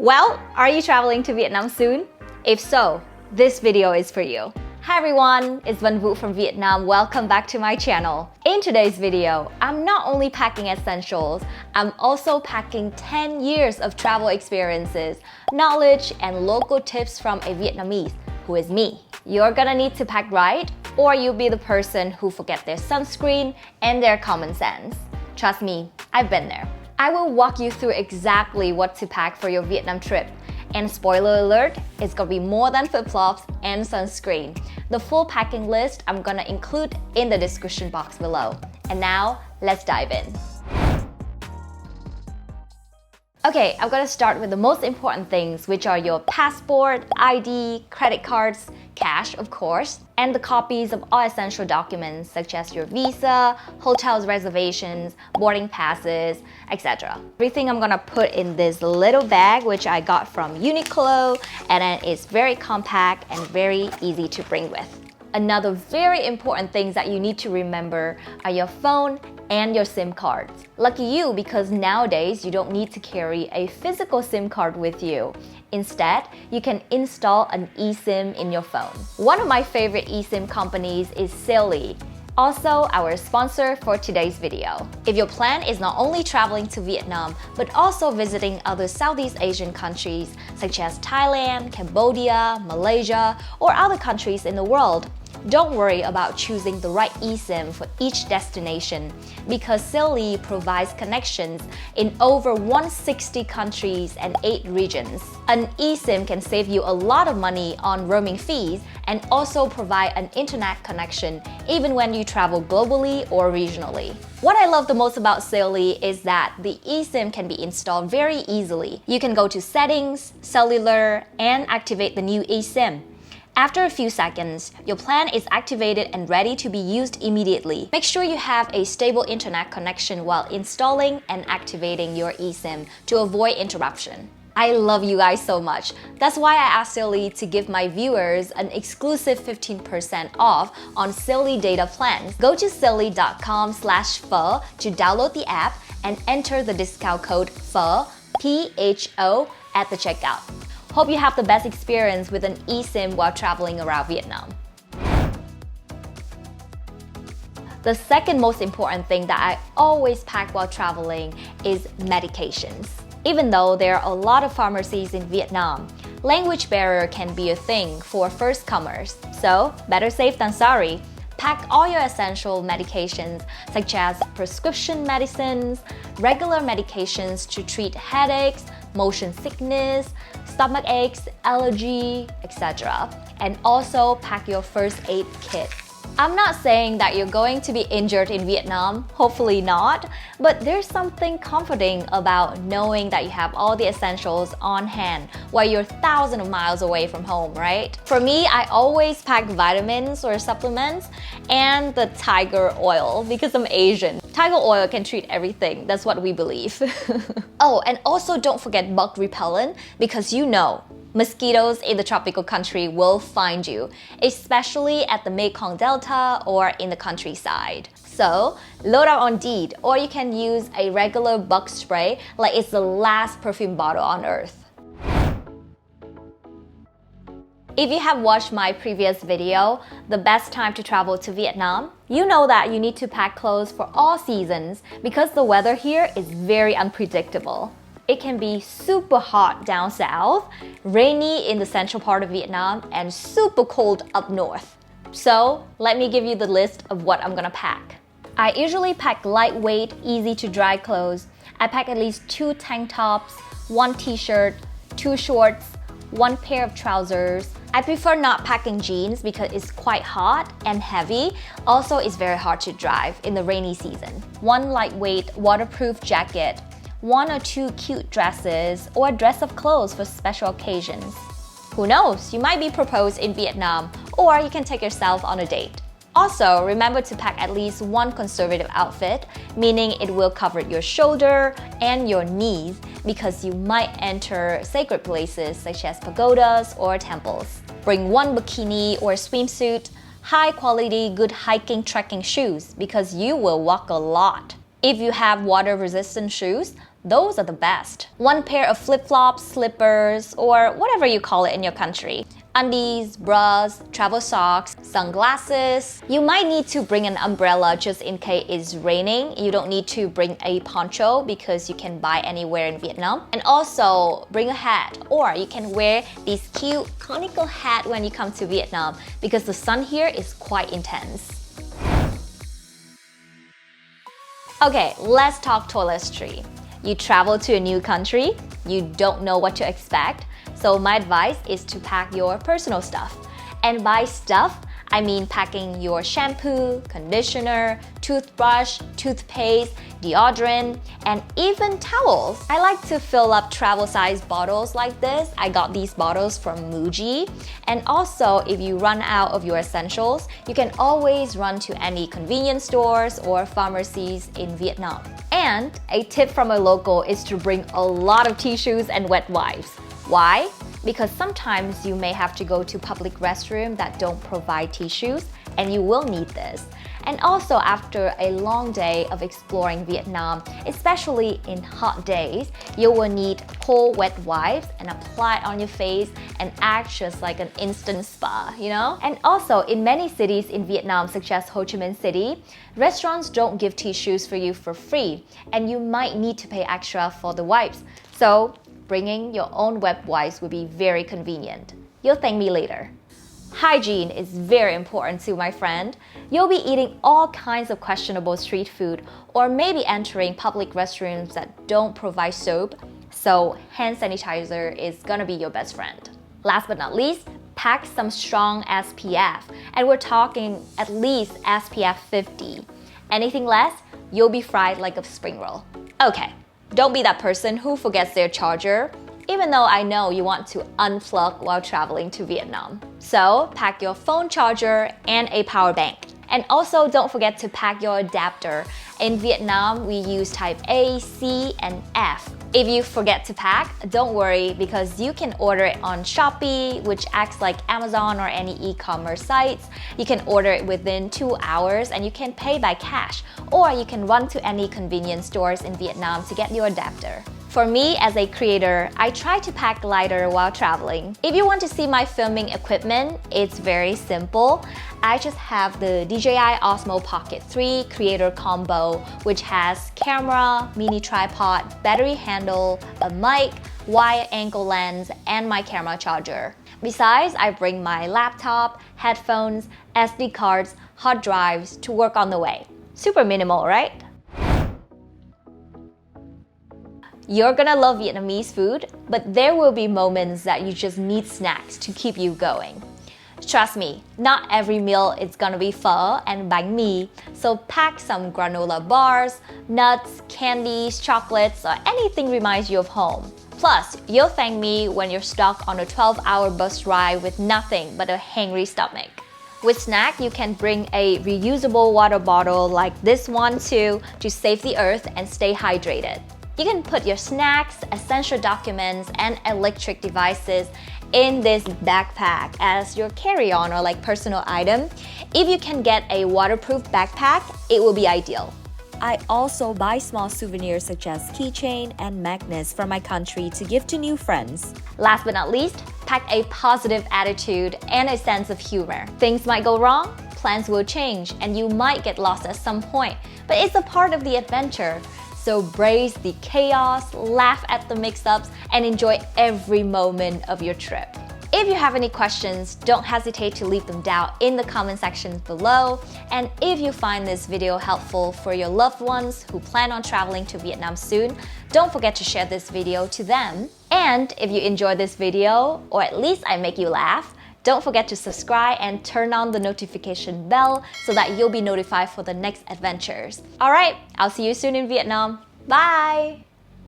Well, are you traveling to Vietnam soon? If so, this video is for you. Hi everyone, it's Văn Vũ from Vietnam. Welcome back to my channel. In today's video, I'm not only packing essentials, I'm also packing 10 years of travel experiences, knowledge, and local tips from a Vietnamese, who is me. You're gonna need to pack right, or you'll be the person who forget their sunscreen and their common sense. Trust me, I've been there. I will walk you through exactly what to pack for your Vietnam trip. And spoiler alert, it's gonna be more than flip-flops and sunscreen. The full packing list I'm gonna include in the description box below. And now, let's dive in. Okay, I'm gonna start with the most important things, which are your passport, ID, credit cards, cash of course, and the copies of all essential documents such as your visa, hotels reservations, boarding passes, etc. Everything I'm gonna put in this little bag which I got from Uniqlo, and then it's very compact and very easy to bring with. Another very important thing that you need to remember are your phone and your SIM cards. Lucky you, because nowadays you don't need to carry a physical SIM card with you. Instead, you can install an eSIM in your phone. One of my favorite eSIM companies is Silly, also our sponsor for today's video. If your plan is not only traveling to Vietnam, but also visiting other Southeast Asian countries such as Thailand, Cambodia, Malaysia, or other countries in the world, don't worry about choosing the right eSIM for each destination, because Silly provides connections in over 160 countries and 8 regions. An eSIM can save you a lot of money on roaming fees and also provide an internet connection even when you travel globally or regionally. What I love the most about Silly is that the eSIM can be installed very easily. You can go to Settings, Cellular, and activate the new eSIM. After a few seconds, your plan is activated and ready to be used immediately. Make sure you have a stable internet connection while installing and activating your eSIM to avoid interruption. I love you guys so much. That's why I asked Silly to give my viewers an exclusive 15% off on Silly data plans. Go to silly.com/pho to download the app and enter the discount code PHO, P-H-O, at the checkout. Hope you have the best experience with an eSIM while traveling around Vietnam. The second most important thing that I always pack while traveling is medications. Even though there are a lot of pharmacies in Vietnam, language barrier can be a thing for first-comers. So, better safe than sorry. Pack all your essential medications such as prescription medicines, regular medications to treat headaches, motion sickness, stomach aches, allergy, etc. And also pack your first aid kit. I'm not saying that you're going to be injured in Vietnam, hopefully not, but there's something comforting about knowing that you have all the essentials on hand while you're thousands of miles away from home, right? For me, I always pack vitamins or supplements and the tiger oil because I'm Asian. Tiger oil can treat everything, that's what we believe. Oh, and also don't forget bug repellent, because you know, mosquitoes in the tropical country will find you, especially at the Mekong Delta or in the countryside. So, load up on DEET, or you can use a regular bug spray like it's the last perfume bottle on earth. If you have watched my previous video, the best time to travel to Vietnam, you know that you need to pack clothes for all seasons because the weather here is very unpredictable. It can be super hot down south, rainy in the central part of Vietnam, and super cold up north. So, let me give you the list of what I'm gonna pack. I usually pack lightweight, easy to dry clothes. I pack at least 2 tank tops, 1 t-shirt, 2 shorts, 1 pair of trousers. I prefer not packing jeans because it's quite hot and heavy. Also, it's very hard to drive in the rainy season. 1 lightweight, waterproof jacket, 1 or 2 cute dresses, or a dress of clothes for special occasions. Who knows, you might be proposed in Vietnam, or you can take yourself on a date. Also, remember to pack at least 1 conservative outfit, meaning it will cover your shoulder and your knees because you might enter sacred places such as pagodas or temples. Bring 1 bikini or swimsuit, high quality, good hiking trekking shoes because you will walk a lot. If you have water-resistant shoes, those are the best. One pair of flip-flops, slippers, or whatever you call it in your country. Undies, bras, travel socks, sunglasses. You might need to bring an umbrella just in case it's raining. You don't need to bring a poncho because you can buy anywhere in Vietnam. And also bring a hat, or you can wear these cute conical hat when you come to Vietnam because the sun here is quite intense. Okay, let's talk toiletry. You travel to a new country, you don't know what to expect, so my advice is to pack your personal stuff. And by stuff, I mean packing your shampoo, conditioner, toothbrush, toothpaste, deodorant, and even towels. I like to fill up travel-sized bottles like this. I got these bottles from Muji. And also, if you run out of your essentials, you can always run to any convenience stores or pharmacies in Vietnam. And a tip from a local is to bring a lot of tissues and wet wipes. Why? Because sometimes you may have to go to public restrooms that don't provide tissues, and you will need this. And also after a long day of exploring Vietnam, especially in hot days, you will need cold wet wipes and apply it on your face and act just like an instant spa, you know? And also in many cities in Vietnam, such as Ho Chi Minh City, restaurants don't give tissues for you for free, and you might need to pay extra for the wipes. So bringing your own wet wipes would be very convenient. You'll thank me later. Hygiene is very important to my friend. You'll be eating all kinds of questionable street food or maybe entering public restrooms that don't provide soap, so hand sanitizer is gonna be your best friend. Last but not least, pack some strong SPF, and we're talking at least SPF 50. Anything less, you'll be fried like a spring roll. Okay, don't be that person who forgets their charger, even though I know you want to unplug while traveling to Vietnam. So pack your phone charger and a power bank. And also don't forget to pack your adapter. In Vietnam, we use type A, C, and F. If you forget to pack, don't worry because you can order it on Shopee, which acts like Amazon or any e-commerce sites. You can order it within 2 hours and you can pay by cash, or you can run to any convenience stores in Vietnam to get your adapter. For me, as a creator, I try to pack lighter while traveling. If you want to see my filming equipment, it's very simple. I just have the DJI Osmo Pocket 3 Creator Combo, which has camera, mini tripod, battery handle, a mic, wide angle lens, and my camera charger. Besides, I bring my laptop, headphones, SD cards, hard drives to work on the way. Super minimal, right? You're gonna love Vietnamese food, but there will be moments that you just need snacks to keep you going. Trust me, not every meal is gonna be pho and bánh mì, so pack some granola bars, nuts, candies, chocolates, or anything reminds you of home. Plus, you'll thank me when you're stuck on a 12-hour bus ride with nothing but a hangry stomach. With snack, you can bring a reusable water bottle like this one too to save the earth and stay hydrated. You can put your snacks, essential documents, and electric devices in this backpack as your carry-on or like personal item. If you can get a waterproof backpack, it will be ideal. I also buy small souvenirs such as keychain and magnets from my country to give to new friends. Last but not least, pack a positive attitude and a sense of humor. Things might go wrong, plans will change, and you might get lost at some point, but it's a part of the adventure. So brace the chaos, laugh at the mix-ups, and enjoy every moment of your trip. If you have any questions, don't hesitate to leave them down in the comment section below. And if you find this video helpful for your loved ones who plan on traveling to Vietnam soon, don't forget to share this video to them. And if you enjoyed this video, or at least I make you laugh, don't forget to subscribe and turn on the notification bell so that you'll be notified for the next adventures. Alright, I'll see you soon in Vietnam. Bye!